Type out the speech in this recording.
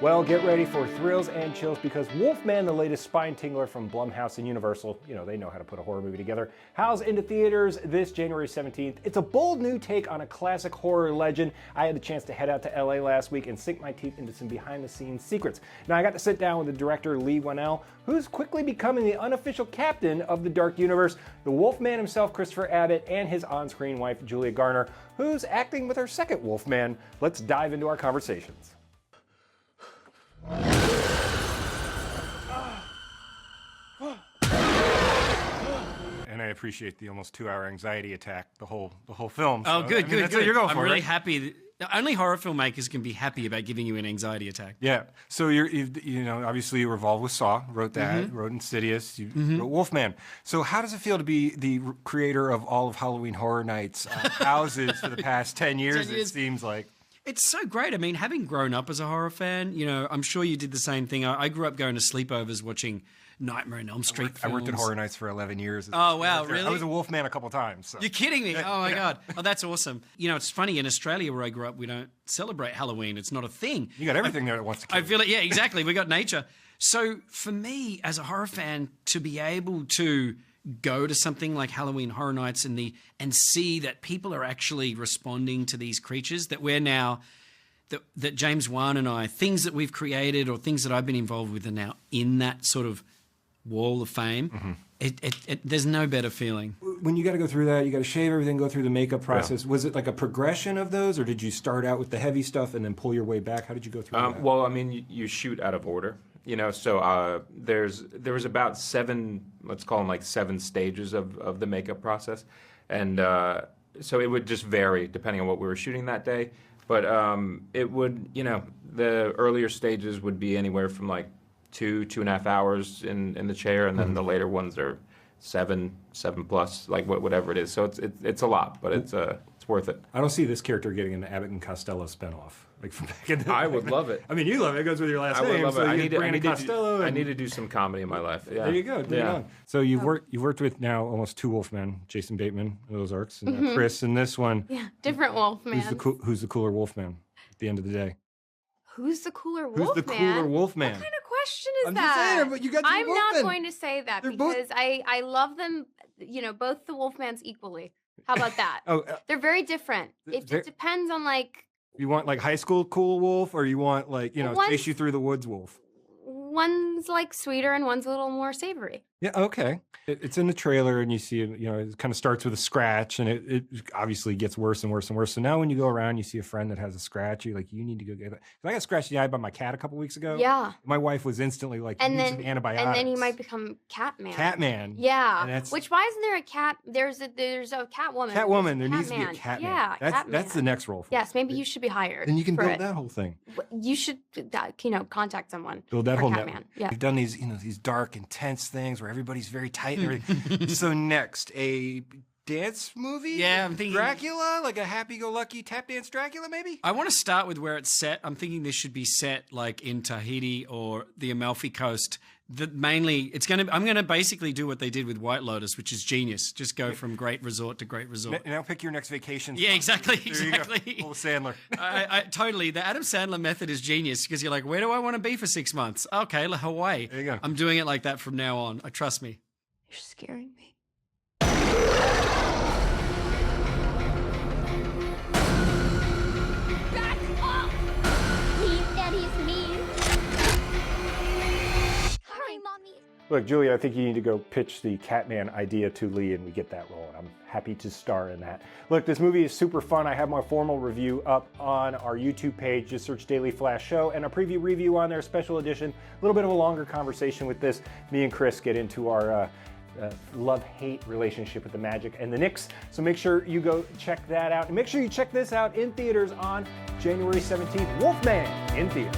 Well, get ready for thrills and chills because Wolfman, the latest spine tingler from Blumhouse and Universal, they know how to put a horror movie together, howls into theaters this January 17th. It's a bold new take on a classic horror legend. I had the chance to head out to LA last week and sink my teeth into some behind-the-scenes secrets. Now, I got to sit down with the director, Leigh Whannell, who's quickly becoming the unofficial captain of the dark universe, the Wolfman himself, Christopher Abbott, and his on-screen wife, Julia Garner, who's acting with her second Wolfman. Let's dive into our conversations. And I appreciate the almost 2-hour anxiety attack, the whole film. Oh, so, good. You're going for I'm it, really right? happy. Only horror filmmakers can be happy about giving you an anxiety attack. Yeah. So obviously you were involved with Saw, wrote that, wrote Insidious, you wrote Wolfman. So how does it feel to be the creator of all of Halloween Horror Nights houses for the past 10 years, it seems like? It's so great. I mean, having grown up as a horror fan, I'm sure you did the same thing. I grew up going to sleepovers watching Nightmare on Elm Street films. I worked at Horror Nights for 11 years. Oh, wow, really? I was a Wolfman a couple times. So. You're kidding me. Oh, my God. Oh, that's awesome. It's funny. In Australia, where I grew up, we don't celebrate Halloween. It's not a thing. You got everything there that wants to kill I feel it. Yeah, exactly. We got nature. So for me, as a horror fan, to be able to go to something like Halloween Horror Nights and see that people are actually responding to these creatures that we're now... That James Wan and I, things that we've created or things that I've been involved with are now in that sort of wall of fame. There's no better feeling. When you got to go through that, you got to shave everything, go through the makeup process. Yeah. Was it like a progression of those, or did you start out with the heavy stuff and then pull your way back? How did you go through that? Well, I mean, you shoot out of order. So there was about 7, let's call them like 7 stages of the makeup process, and so it would just vary depending on what we were shooting that day. But it would, the earlier stages would be anywhere from like 2.5 hours in the chair, and then the later ones are 7 plus, like whatever it is. So it's a lot, but it's worth it. I don't see this character getting an Abbott and Costello spinoff. Like from back in the I would love it. I mean, you love it. It goes with your last name. I would love it. I need to do some comedy in my life. Yeah. There you go. Bring it on. So you've worked with now almost 2 Wolfmen, Jason Bateman of Ozarks, and Chris in this one. Yeah, different Wolfman. Who's the cooler Wolfman at the end of the day? Who's the cooler Wolfman? Who's the cooler Wolfman? What kind of question is I'm that? just saying, but you got I'm Wolfman. not going to say that because I love them, both the Wolfmans equally. How about that? They're very different. It depends on like... You want like high school cool wolf, or you want like, chase you through the woods wolf? One's like sweeter and one's a little more savory. Yeah, okay. It's in the trailer and you see it, it kind of starts with a scratch and it obviously gets worse and worse and worse. So now when you go around, you see a friend that has a scratch, you're like, you need to go get it. I got scratched in the eye by my cat a couple weeks ago. Yeah. My wife was instantly like, you need some antibiotics. And then he might become Catman. Catman. Yeah. Which, why isn't there a cat? There's a Catwoman. Catwoman. There needs to be a Catman. Yeah, Catman. That's the next role for Yes, maybe you should be hired. Then you can build that whole thing. You should, contact someone. Build that whole Catman. Yeah. We've done these, these dark, intense things where everybody's very tight and everything. So next, a dance movie? Yeah, I'm thinking Dracula, like a happy-go-lucky tap dance Dracula, maybe? I want to start with where it's set. I'm thinking this should be set like in Tahiti or the Amalfi Coast. I'm going to basically do what they did with White Lotus, which is genius. Just go from great resort to great resort. Now pick your next vacation. Yeah, exactly. Little Sandler. I totally. The Adam Sandler method is genius because you're like, where do I want to be for 6 months? Okay, Hawaii. There you go. I'm doing it like that from now on. Trust me. You're scaring me. Back off! Please, Daddy's mean. Hurry, Mommy. Look, Julia, I think you need to go pitch the Catman idea to Leigh and we get that rolling. I'm happy to star in that. Look, this movie is super fun. I have my formal review up on our YouTube page. Just search Daily Flash Show and a preview review on there, special edition. A little bit of a longer conversation with this. Me and Chris get into our love-hate relationship with the Magic and the Knicks. So make sure you go check that out. And make sure you check this out in theaters on January 17th. Wolfman in theaters.